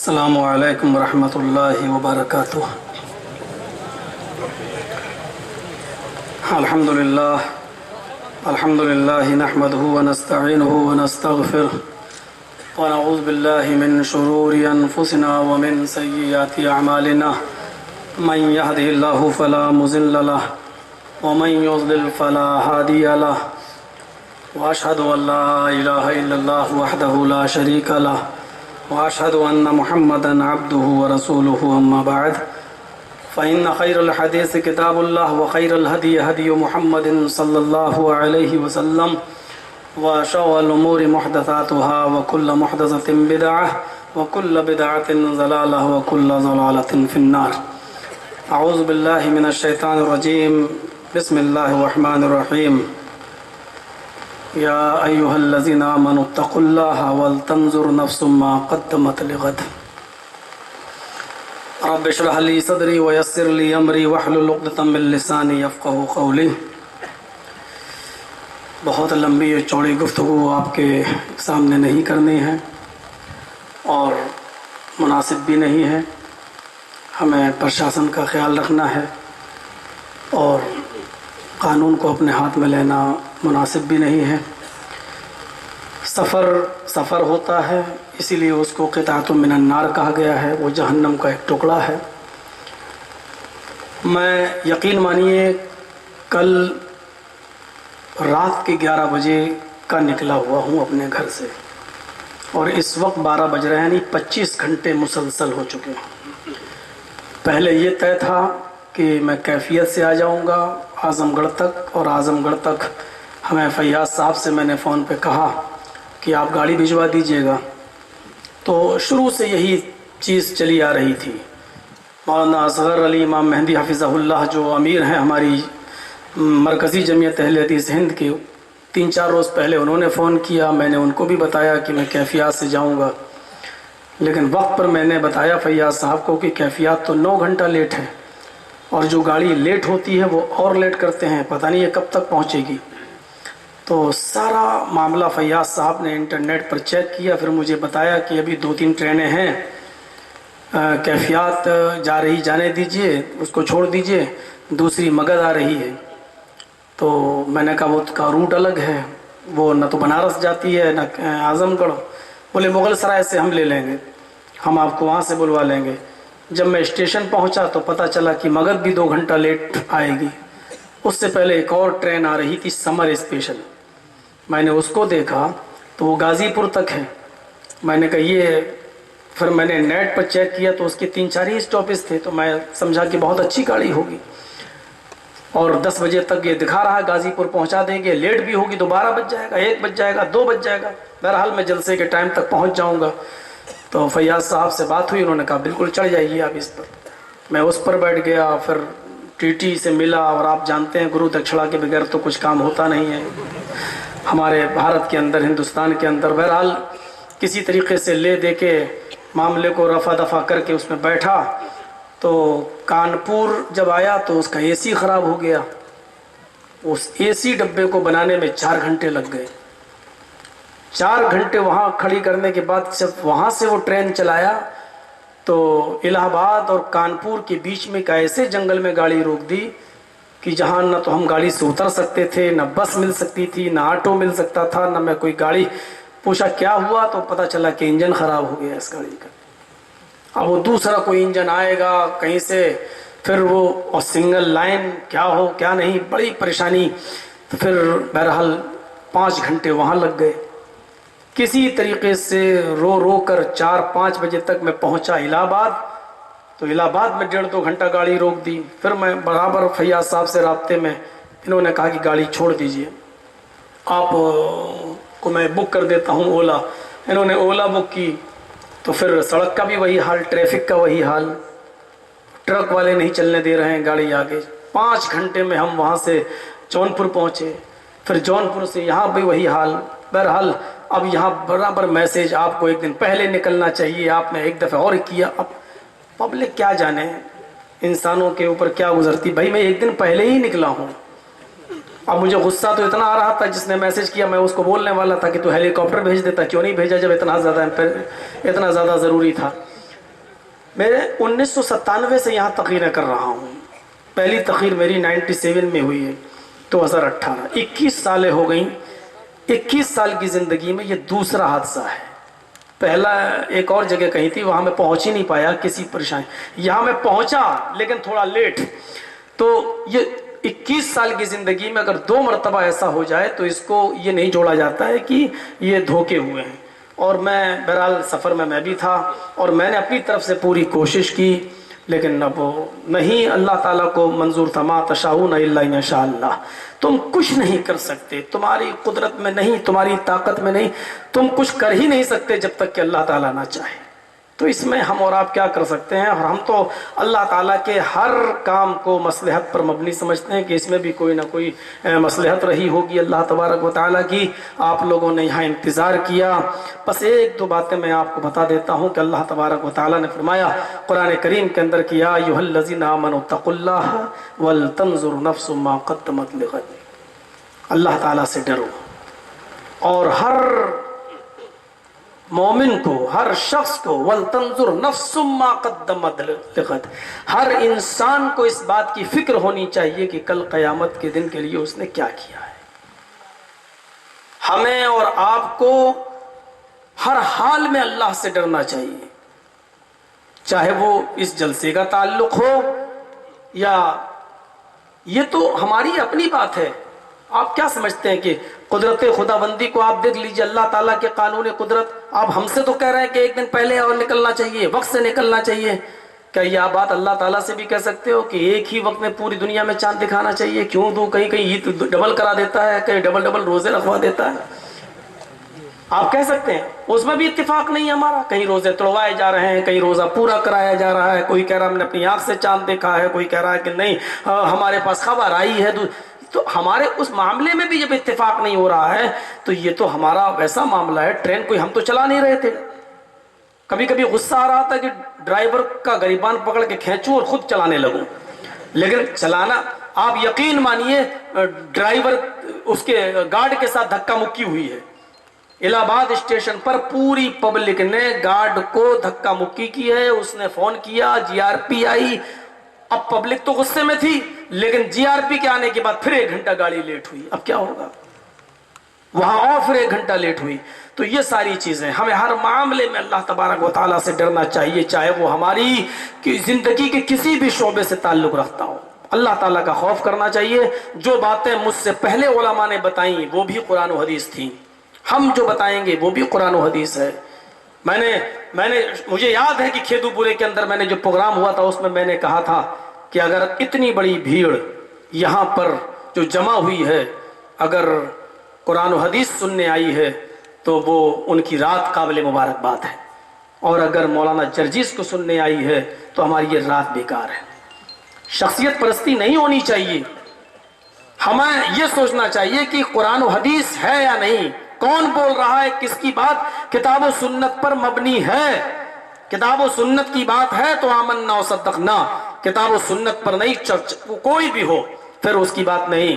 السلام علیکم ورحمۃ اللہ وبرکاتہ۔ الحمد للہ نحمده ونستعینه ونستغفره ونعوذ باللہ من شرور انفسنا ومن سیئات اعمالنا من يهده اللہ فلا مضل له ومن يضلل فلا هادی له واشهد ان لا الہ الا اللہ وحدہ لا شریک له واشهد ان محمدا عبده ورسوله اما بعد فان خیر الحدیث کتاب اللہ وخیر الهدی هدی محمد صلی اللہ علیہ وسلم وشر الامور محدثاتها وكل محدثة بدعة وكل بدعة ضلالة وكل ضلالة في النار۔ اعوذ باللہ من الشیطان الرجیم، بسم اللہ الرحمن الرحیم۔ یا ایہا الذین آمنوا اتقوا اللہ ولتنظر نفس ما قدمت لغد۔ رب اشرح لی صدری ویسر لی امری واحلل عقدۃ من لسانی یفقہوا قولی۔ بہت لمبی اور چوڑی گفتگو آپ کے سامنے نہیں کرنی ہے اور مناسب بھی نہیں ہے۔ ہمیں پرشاسن کا خیال رکھنا ہے اور قانون کو اپنے ہاتھ میں لینا مناسب بھی نہیں ہے۔ سفر ہوتا ہے، اسی لیے اس کو قطعۃ من النار کہا گیا ہے، وہ جہنم کا ایک ٹکڑا ہے۔ میں یقین مانیے کل رات کے 11 بجے کا نکلا ہوا ہوں اپنے گھر سے، اور اس وقت 12 بج رہے ہیں، یعنی 25 گھنٹے مسلسل ہو چکے ہیں۔ پہلے یہ طے تھا کہ میں کیفیت سے آ جاؤں گا اعظم گڑھ تک، اور اعظم گڑھ تک ہمیں فیاض صاحب سے میں نے فون پہ کہا کہ آپ گاڑی بھجوا دیجئے گا۔ تو شروع سے یہی چیز چلی آ رہی تھی۔ مولانا اصغر علی امام مہدی حفظہ اللہ جو امیر ہیں ہماری مرکزی جمعیت اہل حدیث ہند کے، 3-4 روز پہلے انہوں نے فون کیا، میں نے ان کو بھی بتایا کہ میں کیفیات سے جاؤں گا، لیکن وقت پر میں نے بتایا فیاض صاحب کو کہ کیفیات تو 9 گھنٹہ لیٹ ہے، اور جو گاڑی لیٹ ہوتی ہے وہ اور لیٹ کرتے ہیں، پتہ نہیں یہ کب تک پہنچے گی۔ تو سارا معاملہ فیاض صاحب نے انٹرنیٹ پر چیک کیا، پھر مجھے بتایا کہ ابھی 2-3 ٹرینیں ہیں، کیفیات جانے دیجئے، اس کو چھوڑ دیجئے، دوسری مگدھ آ رہی ہے۔ تو میں نے کہا وہ کا روٹ الگ ہے، وہ نہ تو بنارس جاتی ہے نہ اعظم گڑھ۔ بولے مغل سرائے سے ہم لے لیں گے، ہم آپ کو وہاں سے بلوا لیں گے۔ جب میں اسٹیشن پہنچا تو پتہ چلا کہ مگدھ بھی 2 گھنٹہ لیٹ آئے گی۔ اس سے پہلے ایک اور ٹرین آ رہی تھی سمر اسپیشل، میں نے اس کو دیکھا تو وہ غازی پور تک ہے۔ میں نے کہا یہ، پھر میں نے نیٹ پر چیک کیا تو اس کے 3-4 ہی اسٹاپز تھے، تو میں سمجھا کہ بہت اچھی گاڑی ہوگی، اور 10 بجے تک یہ دکھا رہا ہے غازی پور پہنچا دیں گے، لیٹ بھی ہوگی تو 12 بج جائے گا، 1 بج جائے گا، 2 بج جائے گا، بہرحال میں جلسے کے ٹائم تک پہنچ جاؤں گا۔ تو فیاض صاحب سے بات ہوئی، انہوں نے کہا بالکل چڑھ جائیے آپ اس پر۔ میں اس پر بیٹھ گیا، پھر ٹی ٹی سے ملا، اور آپ جانتے ہیں گرو دکھشڑا کے بغیر تو کچھ کام ہوتا نہیں ہے ہمارے بھارت کے اندر، ہندوستان کے اندر۔ بہرحال کسی طریقے سے لے دے کے معاملے کو رفع دفع کر کے اس میں بیٹھا، تو کانپور جب آیا تو اس کا اے سی خراب ہو گیا۔ اس اے سی ڈبے کو بنانے میں 4 گھنٹے لگ گئے۔ 4 گھنٹے وہاں کھڑی کرنے کے بعد جب وہاں سے وہ ٹرین چلایا تو الہ آباد اور کانپور کے بیچ میں ایک ایسے جنگل میں گاڑی روک دی کہ جہاں نہ تو ہم گاڑی سے اتر سکتے تھے، نہ بس مل سکتی تھی، نہ آٹو مل سکتا تھا، نہ میں کوئی گاڑی۔ پوچھا کیا ہوا تو پتہ چلا کہ انجن خراب ہو گیا اس گاڑی کا۔ اب وہ دوسرا کوئی انجن آئے گا کہیں سے، پھر وہ اور سنگل لائن کیا ہو کیا نہیں، بڑی پریشانی۔ تو پھر بہرحال 5 گھنٹے وہاں لگ گئے۔ کسی طریقے سے رو کر 4-5 بجے تک میں پہنچا الہ آباد۔ تو الہ آباد میں 1.5-2 گھنٹہ گاڑی روک دی۔ پھر میں برابر فیاض صاحب سے رابطے میں، انہوں نے کہا کہ گاڑی چھوڑ دیجئے، آپ کو میں بک کر دیتا ہوں اولا۔ انہوں نے اولا بک کی، تو پھر سڑک کا بھی وہی حال، ٹریفک کا وہی حال، ٹرک والے نہیں چلنے دے رہے ہیں گاڑی آگے۔ 5 گھنٹے میں ہم وہاں سے جونپور پہنچے، پھر جونپور سے یہاں بھی وہی حال۔ بہرحال اب یہاں برابر میسیج آپ کو ایک دن پہلے نکلنا چاہیے، آپ نے ایک دفعہ اور کیا۔ اب پبلک کیا جانے انسانوں کے اوپر کیا گزرتی، بھائی میں ایک دن پہلے ہی نکلا ہوں۔ اب مجھے غصہ تو اتنا آ رہا تھا، جس نے میسج کیا میں اس کو بولنے والا تھا کہ تو ہیلی کاپٹر بھیج دیتا، کیوں نہیں بھیجا جب اتنا زیادہ ضروری تھا۔ میں 1997 سے یہاں تقریریں کر رہا ہوں. پہلی تقریر میری 97 میں ہوئی ہے، 2018. 21 سالیں ہو گئیں. 21 سال کی زندگی میں یہ دوسرا حادثہ ہے. پہلا ایک اور جگہ کہیں تھی، وہاں میں پہنچ ہی نہیں پایا کسی پریشانی. یہاں میں پہنچا لیکن تھوڑا لیٹ. تو یہ 21 سال کی زندگی میں اگر 2 مرتبہ ایسا ہو جائے تو اس کو یہ نہیں جوڑا جاتا ہے کہ یہ دھوکے ہوئے ہیں. اور میں بہرحال سفر میں بھی تھا اور میں نے اپنی طرف سے پوری کوشش کی، لیکن اب نہیں، اللہ تعالیٰ کو منظور تھا. ما تشاؤون الا ان شاء اللہ. تم کچھ نہیں کر سکتے، تمہاری قدرت میں نہیں، تمہاری طاقت میں نہیں، تم کچھ کر ہی نہیں سکتے جب تک کہ اللہ تعالیٰ نہ چاہے. تو اس میں ہم اور آپ کیا کر سکتے ہیں؟ اور ہم تو اللہ تعالیٰ کے ہر کام کو مصلحت پر مبنی سمجھتے ہیں کہ اس میں بھی کوئی نہ کوئی مصلحت رہی ہوگی اللہ تبارک و تعالیٰ کی. آپ لوگوں نے یہاں انتظار کیا. بس 1-2 باتیں میں آپ کو بتا دیتا ہوں کہ اللہ تبارک و تعالیٰ نے فرمایا قرآن کریم کے اندر کہ یا ایھا الذین آمنوا اتقوا اللہ ولتنظر نفس ما قدمت لغد. اللہ تعالیٰ سے ڈرو، اور ہر مومن کو، ہر شخص کو، وَلْتَنْظُرْ نَفْسٌ مَّا قَدَّمَتْ لِغَدٍ، ہر انسان کو اس بات کی فکر ہونی چاہیے کہ کل قیامت کے دن کے لیے اس نے کیا کیا ہے. ہمیں اور آپ کو ہر حال میں اللہ سے ڈرنا چاہیے، چاہے وہ اس جلسے کا تعلق ہو یا یہ تو ہماری اپنی بات ہے. آپ کیا سمجھتے ہیں کہ قدرت خدا بندی کو آپ دیکھ لیجئے، اللہ تعالیٰ کے قانون قدرت. آپ ہم سے تو کہہ رہے ہیں کہ 1 دن پہلے اور نکلنا چاہیے، وقت سے نکلنا چاہیے. کیا یہ بات اللہ تعالیٰ سے بھی کہہ سکتے ہو کہ ایک ہی وقت میں پوری دنیا میں چاند دکھانا چاہیے؟ کیوں دو؟ کہیں کہیں ڈبل کرا دیتا ہے، کہیں ڈبل روزے رکھوا دیتا ہے. آپ کہہ سکتے ہیں. اس میں بھی اتفاق نہیں ہے ہمارا. کہیں روزے توڑوائے جا رہے ہیں، کہیں روزہ پورا کرایا جا رہا ہے. کوئی کہہ رہا ہم نے اپنی آنکھ سے چاند دیکھا ہے، کوئی کہہ رہا ہے کہ نہیں ہمارے پاس خبر آئی ہے. تو ہمارے اس معاملے میں بھی جب اتفاق نہیں ہو رہا ہے تو یہ تو ہمارا ویسا معاملہ ہے. ٹرین کوئی ہم تو چلا نہیں رہے تھے. کبھی کبھی غصہ آ رہا تھا کہ ڈرائیور کا گریبان پکڑ کے کھینچوں اور خود چلانے لگوں. لیکن چلانا، آپ یقین مانیے ڈرائیور اس کے گارڈ کے ساتھ دھکا مکی ہوئی ہے. الہ آباد اسٹیشن پر پوری پبلک نے گارڈ کو دھکا مکی کی ہے. اس نے فون کیا، جی آر پی آئی. اب پبلک تو غصے میں تھی، لیکن جی آر پی کے آنے کے بعد پھر 1 گھنٹہ گاڑی لیٹ ہوئی. اب کیا ہوگا؟ وہاں اور پھر 1 گھنٹہ لیٹ ہوئی. تو یہ ساری چیزیں ہمیں ہر معاملے میں اللہ تبارک و تعالیٰ سے ڈرنا چاہیے، چاہے وہ ہماری زندگی کے کسی بھی شعبے سے تعلق رکھتا ہو. اللہ تعالیٰ کا خوف کرنا چاہیے. جو باتیں مجھ سے پہلے علماء نے بتائیں وہ بھی قرآن و حدیث تھیں، ہم جو بتائیں گے وہ بھی قرآن و حدیث ہے. مجھے یاد ہے کہ کھیدو پورے کے اندر میں نے جو پروگرام ہوا تھا اس میں میں نے کہا تھا کہ اگر اتنی بڑی بھیڑ یہاں پر جو جمع ہوئی ہے اگر قرآن و حدیث سننے آئی ہے تو وہ ان کی رات قابل مبارکباد ہے، اور اگر مولانا جرجیس کو سننے آئی ہے تو ہماری یہ رات بیکار ہے. شخصیت پرستی نہیں ہونی چاہیے. ہمیں یہ سوچنا چاہیے کہ قرآن و حدیث ہے یا نہیں، کون بول رہا ہے، کس کی بات کتاب و سنت پر مبنی ہے. کتاب و سنت کی بات ہے تو آمنا و صدقنا. کتاب و سنت پر نہیں، چرچ کوئی بھی ہو پھر اس کی بات نہیں.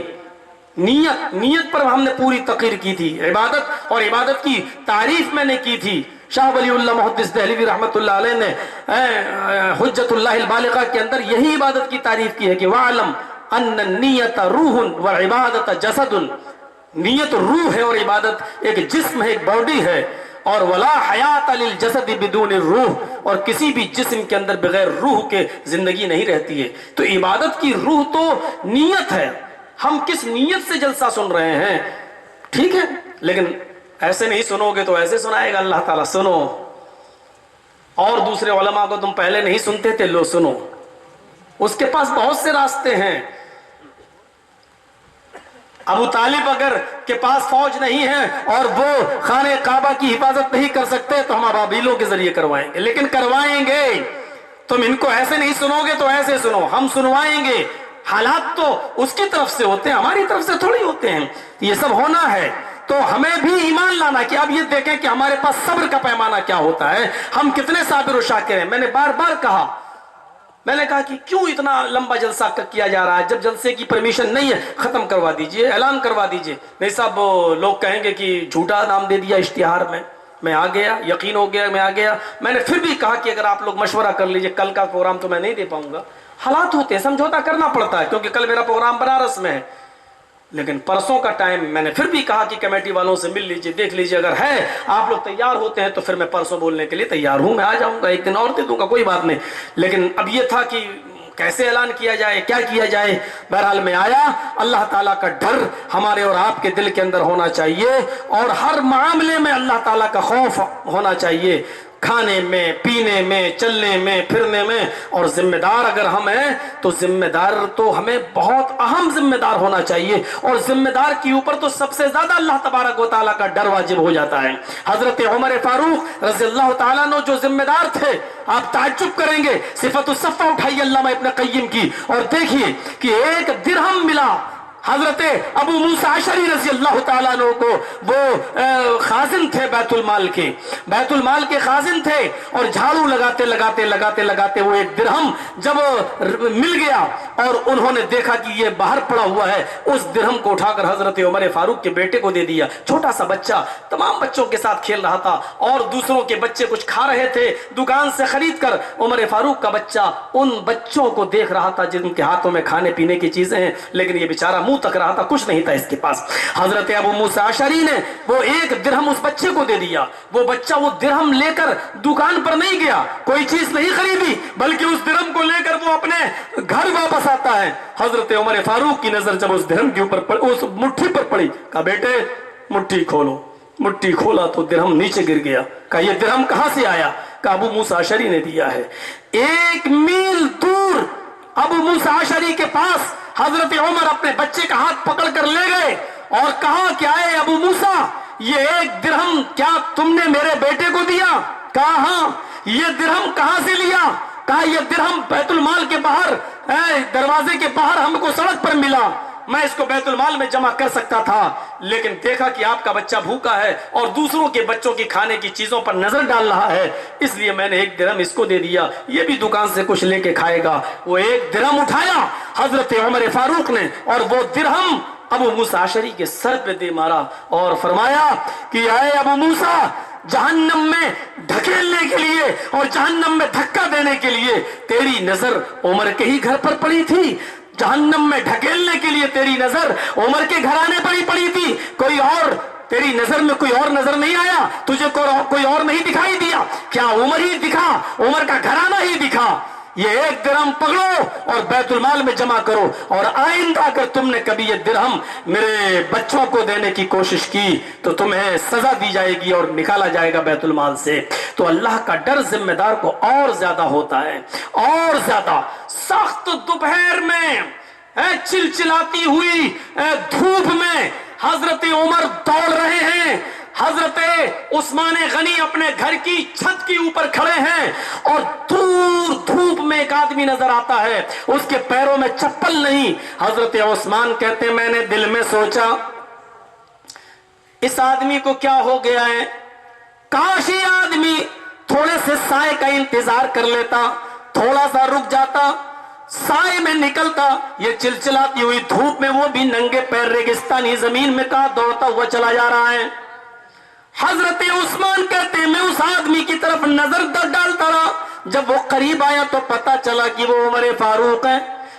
نیت پر ہم نے پوری تقریر کی تھی. عبادت اور عبادت کی تعریف میں نے کی تھی. شاہ ولی اللہ محدث دہلوی رحمۃ اللہ علیہ نے حجت اللہ البالغہ کے اندر یہی عبادت کی تعریف کی ہے کہ وَعْلَمْ أَنَّ النِّيَّةَ رُوحٌ وَالْعِبَادَةَ جَسَدٌ. نیت روح ہے اور عبادت ایک جسم ہے، ایک باڈی ہے. اور ولا حیات للجسد بدون الروح، اور کسی بھی جسم کے اندر بغیر روح کے زندگی نہیں رہتی ہے. تو عبادت کی روح تو نیت ہے. ہم کس نیت سے جلسہ سن رہے ہیں؟ ٹھیک ہے، لیکن ایسے نہیں سنو گے تو ایسے سنائے گا اللہ تعالیٰ. سنو، اور دوسرے علماء کو تم پہلے نہیں سنتے تھے، لو سنو. اس کے پاس بہت سے راستے ہیں. ابو طالب اگر کے پاس فوج نہیں ہے اور وہ خانہ کعبہ کی حفاظت نہیں کر سکتے تو ہم ابابیلوں کے ذریعے کروائیں گے، لیکن کروائیں گے. تم ان کو ایسے نہیں سنو گے تو ایسے سنو، ہم سنوائیں گے. حالات تو اس کی طرف سے ہوتے ہیں، ہماری طرف سے تھوڑی ہوتے ہیں. یہ سب ہونا ہے تو ہمیں بھی ایمان لانا کہ اب یہ دیکھیں کہ ہمارے پاس صبر کا پیمانہ کیا ہوتا ہے، ہم کتنے صابر و شاکر ہیں. میں نے بار بار کہا، میں نے کہا کہ کیوں اتنا لمبا جلسہ کیا جا رہا ہے؟ جب جلسے کی پرمیشن نہیں ہے ختم کروا دیجئے، اعلان کروا دیجئے. نہیں صاحب لوگ کہیں گے کہ جھوٹا نام دے دیا اشتہار میں. میں آ گیا, یقین ہو گیا, میں آ گیا. میں نے پھر بھی کہا کہ اگر آپ لوگ مشورہ کر لیجئے, کل کا پروگرام تو میں نہیں دے پاؤں گا, حالات ہوتے ہیں, سمجھوتا کرنا پڑتا ہے, کیونکہ کل میرا پروگرام بنارس میں ہے. لیکن پرسوں کا ٹائم میں نے پھر بھی کہا کہ کمیٹی والوں سے مل لیجئے, دیکھ لیجئے, اگر ہے آپ لوگ تیار ہوتے ہیں تو پھر میں پرسوں بولنے کے لیے تیار ہوں, میں آ جاؤں گا, ایک دن اور دے دوں گا, کوئی بات نہیں. لیکن اب یہ تھا کہ کیسے اعلان کیا جائے, کیا کیا جائے. بہرحال میں آیا. اللہ تعالیٰ کا ڈر ہمارے اور آپ کے دل کے اندر ہونا چاہیے, اور ہر معاملے میں اللہ تعالیٰ کا خوف ہونا چاہیے, کھانے میں, پینے میں, چلنے میں, پھرنے میں. اور ذمہ دار اگر ہم ہیں تو ذمہ دار تو ہمیں بہت اہم ذمہ دار ہونا چاہیے, اور ذمہ دار کے اوپر تو سب سے زیادہ اللہ تبارک و تعالیٰ کا ڈر واجب ہو جاتا ہے. حضرت عمر فاروق رضی اللہ تعالیٰ عنہ جو ذمہ دار تھے, آپ تعجب کریں گے, صفت الصفہ اٹھائیے علامہ ابن قیم کی اور دیکھیے کہ 1 درہم ملا حضرت ابو موسیٰ اشعری رضی اللہ تعالیٰ عنہ کو. وہ خازن تھے بیت المال کے خازن تھے, اور جھاڑو لگاتے وہ 1 درہم جب مل گیا اور انہوں نے دیکھا کہ یہ باہر پڑا ہوا ہے, اس درہم کو اٹھا کر حضرت عمر فاروق کے بیٹے کو دے دیا. چھوٹا سا بچہ تمام بچوں کے ساتھ کھیل رہا تھا, اور دوسروں کے بچے کچھ کھا رہے تھے دکان سے خرید کر. عمر فاروق کا بچہ ان بچوں کو دیکھ رہا تھا جن کے ہاتھوں میں کھانے پینے کی چیزیں ہیں, لیکن یہ بیچارہ منہ تک رہا تھا, کچھ نہیں تھا اس کے پاس. حضرت ابو موسیٰ اشعری نے وہ 1 درہم اس بچے کو دے دیا. وہ بچہ وہ درہم لے کر دکان پر نہیں گیا, کوئی چیز نہیں خریدی, بلکہ اس درہم کو لے کر وہ اپنے گھر واپس آتا ہے. حضرت عمر فاروق کی نظر جب اس درہم کے اوپر اس مٹھی پر پڑی, کہا بیٹے مٹھی کھولو. مٹھی کھولا تو درہم نیچے گر گیا. کہا یہ درہم کہاں سے آیا؟ کہا ابو موسیٰ اشعری نے دیا ہے. 1 میل دور ابو موسیٰ اشعری کے پاس حضرت عمر اپنے بچے کا ہاتھ پکڑ کر لے گئے اور کہا کہ اے ابو موسیٰ, یہ 1 درہم کیا تم نے میرے بیٹے کو دیا؟ کہا ہاں. یہ درہم کہاں سے لیا؟ کہا یہ درہم بیت المال کے باہر, دروازے کے باہر ہم کو سڑک پر ملا, میں اس کو بیت المال میں جمع کر سکتا تھا, لیکن دیکھا کہ آپ کا بچہ بھوکا ہے اور دوسروں کے بچوں کی کھانے کی چیزوں پر نظر ڈال رہا ہے, اس لیے میں نے 1 درہم اس کو دے دیا, یہ بھی دکان سے کچھ لے کے کھائے گا. وہ 1 درہم اٹھایا حضرت عمر فاروق نے, اور وہ درہم ابو موسیٰ اشعری کے سر پہ دے مارا اور فرمایا کہ اے ابو موسیٰ, جہنم میں ڈھکیلنے کے لیے اور جہنم میں دھکا دینے کے لیے تیری نظر عمر کے ہی گھر پر پڑی تھی, جہنم میں ڈھکیلنے کے لیے تیری نظر عمر کے گھرانے پر ہی پڑی تھی, کوئی اور تیری نظر میں کوئی اور نظر نہیں آیا, تجھے کوئی اور نہیں دکھائی دیا, کیا عمر ہی دکھا, عمر کا گھرانہ ہی دکھا. یہ 1 درہم پکڑو اور بیت المال میں جمع کرو, اور آئندہ اگر تم نے کبھی یہ درہم میرے بچوں کو دینے کی کوشش کی تو تمہیں سزا دی جائے گی اور نکالا جائے گا بیت المال سے. تو اللہ کا ڈر ذمہ دار کو اور زیادہ ہوتا ہے, اور زیادہ. سخت دوپہر میں, چلچلاتی ہوئی دھوپ میں حضرت عمر دوڑ رہے ہیں, حضرت عثمان غنی اپنے گھر کی چھت کے اوپر کھڑے ہیں, اور دور دھوپ میں ایک آدمی نظر آتا ہے, اس کے پیروں میں چپل نہیں. حضرت عثمان کہتے میں نے دل میں سوچا اس آدمی کو کیا ہو گیا ہے, کاش یہ آدمی تھوڑے سے سائے کا انتظار کر لیتا, تھوڑا سا رک جاتا, سائے میں نکلتا. یہ چلچلاتی ہوئی دھوپ میں وہ بھی ننگے پیر ریگستانی زمین میں کہاں دوڑتا ہوا چلا جا رہا ہے. حضرت عثمان کہتے ہیں میں اس آدمی کی طرف نظر ڈالتا رہا, جب وہ قریب آیا تو پتا چلا کہ وہ عمر فاروق ہے.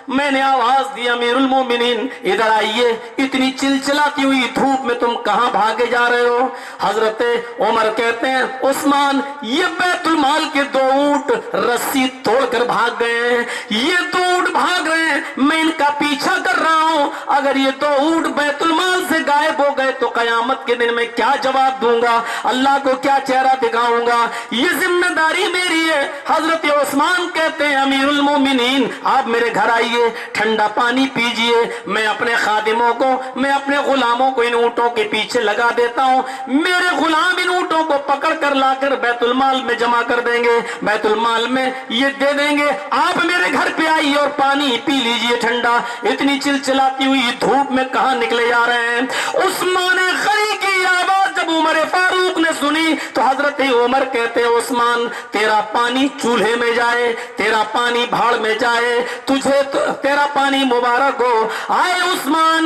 میں نے آواز دی امیر المومنین ادھر آئیے, اتنی چلچلاتی ہوئی دھوپ میں تم کہاں بھاگے جا رہے ہو؟ حضرت عمر کہتے ہیں عثمان, یہ بیت المال کے 2 اونٹ رسی توڑ کر بھاگ گئے ہیں, یہ 2 اونٹ بھاگ رہے ہیں, میں ان کا پیچھا کر رہا ہوں. اگر یہ 2 اونٹ بیت المال سے غائب ہو گئے تو قیامت کے دن میں کیا جواب دوں گا, اللہ کو کیا چہرہ دکھاؤں گا, یہ ذمہ داری میری ہے. حضرت عثمان کہتے ہیں امیر المومنین آپ میرے گھر آئیے, ٹھنڈا پانی پیجئے, میں اپنے خادموں کو, میں اپنے غلاموں کو ان اونٹوں کے پیچھے لگا دیتا ہوں, میرے غلام ان اونٹوں کو پکڑ کر لا کر بیت المال میں جمع کر دیں گے, بیت المال میں یہ دے دیں گے, آپ میرے گھر پہ آئیے اور پانی پی لیجئے ٹھنڈا. اتنی چلچلاتی ہوئی دھوپ میں کہاں نکلے جا رہے ہیں؟ عثمان غنی کی آواز جب عمر فاروق نے سنی تو حضرت عمر کہتے عثمان تیرا پانی چولہے میں جائے, تیرا پانی بھاڑ میں جائے, تجھے تیرا پانی مبارک ہو. آئے عثمان,